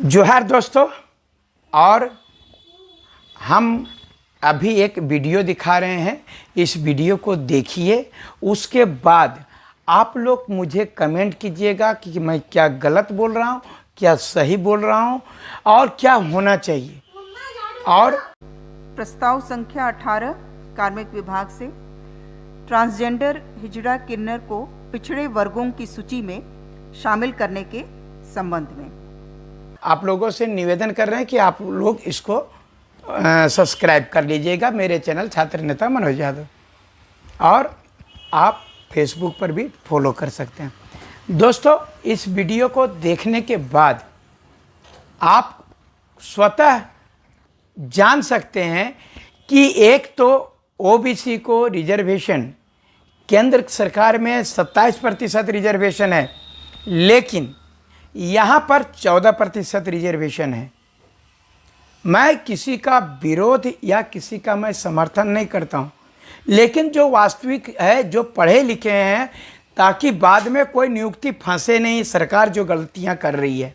जोहार दोस्तों। और हम अभी एक वीडियो दिखा रहे हैं, इस वीडियो को देखिए। उसके बाद आप लोग मुझे कमेंट कीजिएगा कि मैं क्या गलत बोल रहा हूँ, क्या सही बोल रहा हूँ और क्या होना चाहिए। और प्रस्ताव संख्या 18 कार्मिक विभाग से ट्रांसजेंडर हिजड़ा किन्नर को पिछड़े वर्गों की सूची में शामिल करने के संबंध में आप लोगों से निवेदन कर रहे हैं कि आप लोग इसको सब्सक्राइब कर लीजिएगा, मेरे चैनल छात्र नेता मनोज यादव, और आप फेसबुक पर भी फॉलो कर सकते हैं। दोस्तों, इस वीडियो को देखने के बाद आप स्वतः जान सकते हैं कि एक तो ओबीसी को रिजर्वेशन केंद्र सरकार में 27% रिजर्वेशन है, लेकिन यहाँ पर 14% रिजर्वेशन है। मैं किसी का विरोध या किसी का मैं समर्थन नहीं करता हूँ, लेकिन जो वास्तविक है, जो पढ़े लिखे हैं, ताकि बाद में कोई नियुक्ति फंसे नहीं सरकार जो गलतियाँ कर रही है।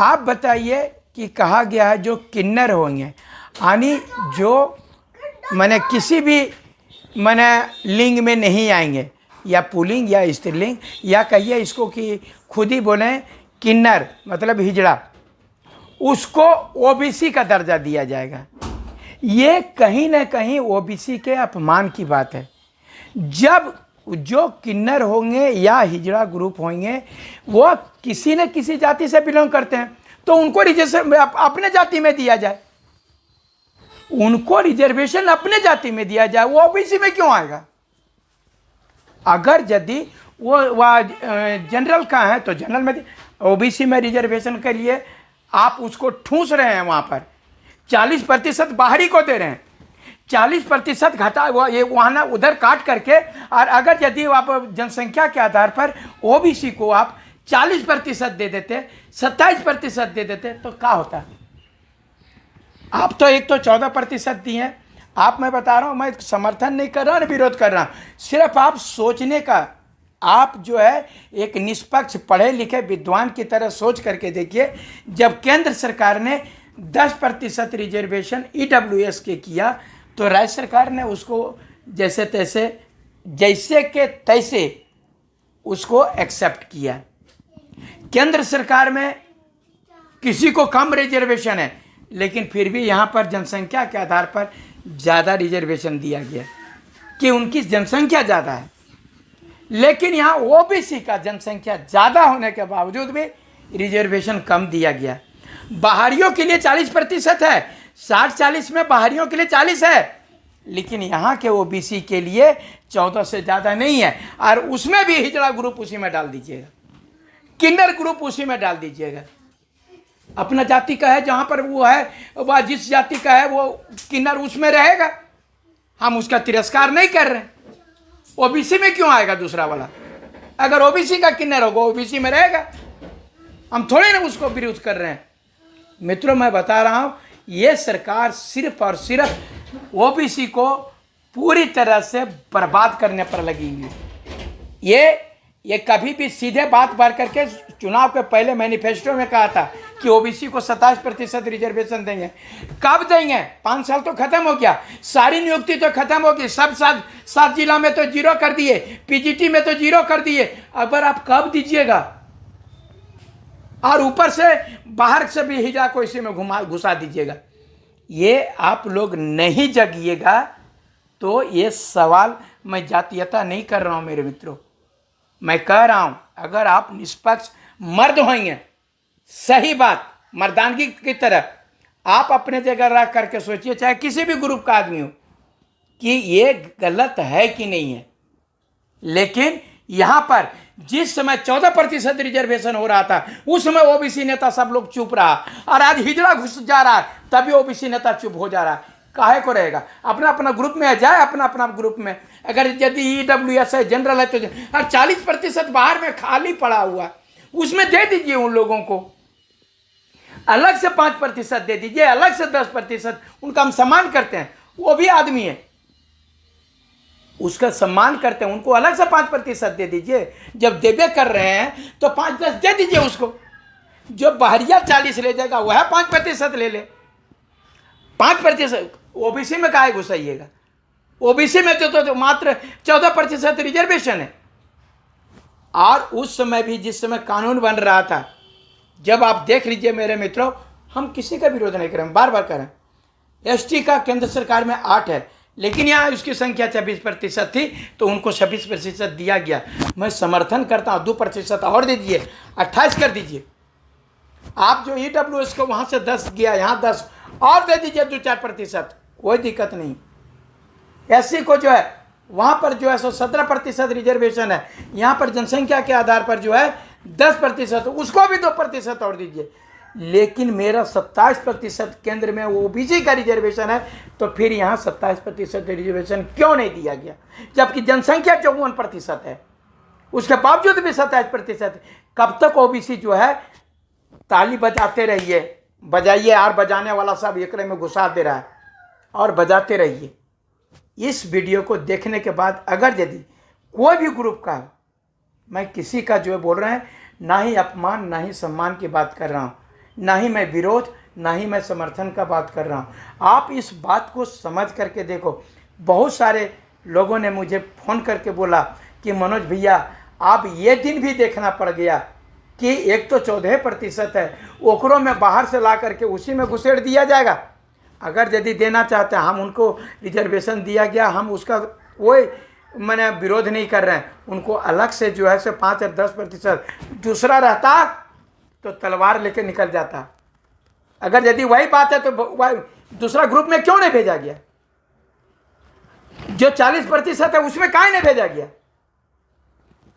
आप बताइए कि कहा गया है जो किन्नर होंगे, यानी जो मैंने किसी भी मैंने लिंग में नहीं आएंगे, या पुल्लिंग या स्त्रीलिंग, या कहिए इसको कि खुद ही बोलें किन्नर मतलब हिजड़ा, उसको ओबीसी का दर्जा दिया जाएगा। ये कहीं ना कहीं ओबीसी के अपमान की बात है। जब जो किन्नर होंगे या हिजड़ा ग्रुप होंगे वो किसी न किसी जाति से बिलोंग करते हैं, तो उनको रिजर्वेशन अपने जाति में दिया जाए, उनको रिजर्वेशन अपने जाति में दिया जाए। वो ओबीसी में क्यों आएगा? अगर यदि वो जनरल का है तो जनरल में, ओबीसी में रिजर्वेशन के लिए आप उसको ठूस रहे हैं। वहाँ पर 40% बाहरी को दे रहे हैं, 40% घटा ये वहाँ ना उधर काट करके। और अगर यदि आप जनसंख्या के आधार पर ओबीसी को आप 40% दे देते, 27% दे देते, तो क्या होता? आप तो एक तो 14% दिए हैं। आप, मैं बता रहा हूँ, मैं समर्थन नहीं कर रहा, विरोध कर रहा हूँ, सिर्फ आप सोचने का, आप जो है एक निष्पक्ष पढ़े लिखे विद्वान की तरह सोच करके देखिए। जब केंद्र सरकार ने 10% रिजर्वेशन ईडब्ल्यूएस के किया, तो राज्य सरकार ने उसको जैसे तैसे, जैसे के तैसे उसको एक्सेप्ट किया। केंद्र सरकार में किसी को कम रिजर्वेशन है, लेकिन फिर भी यहाँ पर जनसंख्या के आधार पर ज़्यादा रिजर्वेशन दिया गया कि उनकी जनसंख्या ज़्यादा है। लेकिन यहाँ ओबीसी का जनसंख्या ज़्यादा होने के बावजूद भी रिजर्वेशन कम दिया गया। बाहरियों के लिए 40% है, 60-40 में बाहरियों के लिए 40 है, लेकिन यहाँ के ओबीसी के लिए 14 से ज़्यादा नहीं है। और उसमें भी हिजड़ा ग्रुप उसी में डाल दीजिएगा, किन्नर ग्रुप उसी में डाल दीजिएगा। अपना जाति का है, जहाँ पर वो है, वह जिस जाति का है वो किन्नर उसमें रहेगा। हम उसका तिरस्कार नहीं कर रहे। ओबीसी में क्यों आएगा दूसरा वाला? अगर ओबीसी का किन्नर होगा ओबीसी में रहेगा। हम थोड़े ना उसको विरोध कर रहे हैं। मित्रों, मैं बता रहा हूँ, ये सरकार सिर्फ और सिर्फ ओबीसी को पूरी तरह से बर्बाद करने पर लगी हुई है। ये कभी भी सीधे बात भर करके चुनाव के पहले मैनिफेस्टो में कहा था कि ओबीसी को 27% रिजर्वेशन देंगे। कब देंगे? 5 साल तो खत्म हो गया, सारी नियुक्ति तो खत्म हो गई, सब 7 जिला में तो 0 कर दिए, पीजीटी में तो 0 कर दिए। अगर आप कब दीजिएगा? और ऊपर से बाहर से भी हिजड़ा को इसी में घुसा दीजिएगा। ये आप लोग नहीं जगिएगा तो ये सवाल, मैं जातीयता नहीं कर रहा हूं मेरे मित्रों, मैं कह रहा हूं अगर आप निष्पक्ष मर्द होंगे, सही बात, मर्दानगी की तरह आप अपने जगह रख करके सोचिए, चाहे किसी भी ग्रुप का आदमी हो, कि ये गलत है कि नहीं है। लेकिन यहां पर जिस समय 14% रिजर्वेशन हो रहा था, उस समय ओबीसी नेता सब लोग चुप रहा, और आज हिजड़ा घुस जा रहा है तभी ओबीसी नेता चुप हो जा रहा है। काहे को रहेगा? अपना अपना ग्रुप में जाए, अपना अपना ग्रुप में। अगर यदि ईडब्ल्यूएस है, जनरल है, तो और 40% बाहर में खाली पड़ा हुआ, उसमें दे दीजिए उन लोगों को। अलग से 5% दे दीजिए, अलग से 10%। उनका हम सम्मान करते हैं, वो भी आदमी है, उसका सम्मान करते हैं, उनको अलग से 5% दे दीजिए। जब देवे कर रहे हैं तो 5-10 दे दीजिए उसको। जो बहरिया 40 ले जाएगा वह 5% ले ले। 5% ओबीसी में काहे घुसाइएगा? ओबीसी में तो मात्र 14% रिजर्वेशन है। और उस समय भी जिस समय कानून बन रहा था, जब आप देख लीजिए मेरे मित्रों, हम किसी का विरोध नहीं करें, बार बार करें, एसटी का केंद्र सरकार में 8 है, लेकिन यहाँ उसकी संख्या 26% थी तो उनको 26% दिया गया। मैं समर्थन करता हूँ, 2% और दे दीजिए, 28 कर दीजिए। आप जो ईडब्ल्यूएस को वहाँ से 10 गया, यहाँ 10 और दे दीजिए, 2-4%, कोई दिक्कत नहीं। एससी को जो है वहाँ पर जो है 17% रिजर्वेशन है, यहाँ पर जनसंख्या के आधार पर जो है 10%, उसको भी 2% और दीजिए। लेकिन मेरा 27% केंद्र में ओबीसी का रिजर्वेशन है, तो फिर यहाँ 27% रिजर्वेशन क्यों नहीं दिया गया? जबकि जनसंख्या 54% है, उसके बावजूद भी 27%। कब तक ओबीसी जो है ताली बजाते रहिए, बजाइए, और बजाने वाला सब एकरे में घुसा दे रहा है, और बजाते रहिए। इस वीडियो को देखने के बाद अगर यदि कोई भी ग्रुप का, मैं किसी का जो है बोल रहे हैं, ना ही अपमान ना ही सम्मान की बात कर रहा हूँ, ना ही मैं विरोध ना ही मैं समर्थन का बात कर रहा हूँ। आप इस बात को समझ करके देखो। बहुत सारे लोगों ने मुझे फ़ोन करके बोला कि मनोज भैया आप ये दिन भी देखना पड़ गया कि एक तो 14% है, ओकरों में बाहर से ला करके उसी में घुसेड़ दिया जाएगा। अगर यदि देना चाहते हैं, हम उनको रिजर्वेशन दिया गया, हम उसका कोई मैंने विरोध नहीं कर रहे हैं, उनको अलग से जो है 5 और 10% दूसरा रहता तो तलवार लेके निकल जाता। अगर यदि वही बात है तो दूसरा ग्रुप में क्यों नहीं भेजा गया? जो 40% है उसमें काहे नहीं भेजा गया?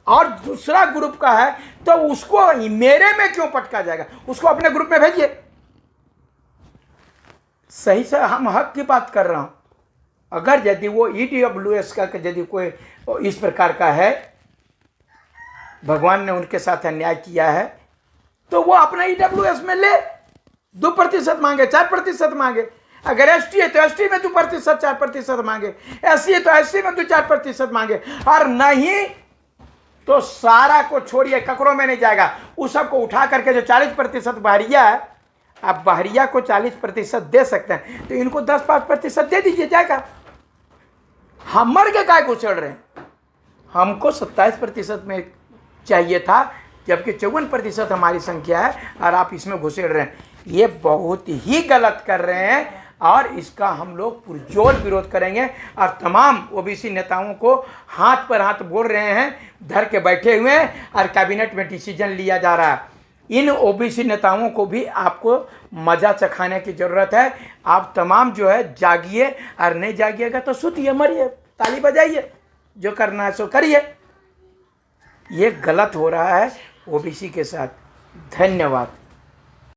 और दूसरा ग्रुप का है तो उसको मेरे में क्यों पटका जाएगा? उसको अपने ग्रुप में भेजिए। सही से हम हक की बात कर रहा हूं। अगर यदि वो ईडब्ल्यूएस का यदि कोई इस प्रकार का है, भगवान ने उनके साथ अन्याय किया है, तो वो अपना ईडब्ल्यूएस में ले, 2% मांगे, 4% मांगे। अगर एसटी है तो एसटी में 2% 4% मांगे, एससी है तो एससी में 2-4% मांगे, और नहीं तो सारा को छोड़िए, ककरों में नहीं जाएगा। उस सबको उठा करके जो 40% बहरिया है, आप बहरिया को 40% दे सकते हैं, तो इनको 10-5% दे दीजिए, जाएगा। हम मर के काय को चढ़ रहे हैं? हमको 27% में चाहिए था, जबकि 54% हमारी संख्या है, और आप इसमें घुसेड़ रहे हैं। ये बहुत ही गलत कर रहे हैं, और इसका हम लोग पुरजोर विरोध करेंगे। और तमाम ओबीसी नेताओं को हाथ पर हाथ बोल रहे हैं, धर के बैठे हुए हैं, और कैबिनेट में डिसीजन लिया जा रहा है। इन ओबीसी नेताओं को भी आपको मजा चखाने की ज़रूरत है। आप तमाम जो है जागिए, और नहीं जागिएगा तो सुतिए, मरिए, ताली बजाइए, जो करना है सो करिए। ये गलत हो रहा है ओबीसी के साथ। धन्यवाद।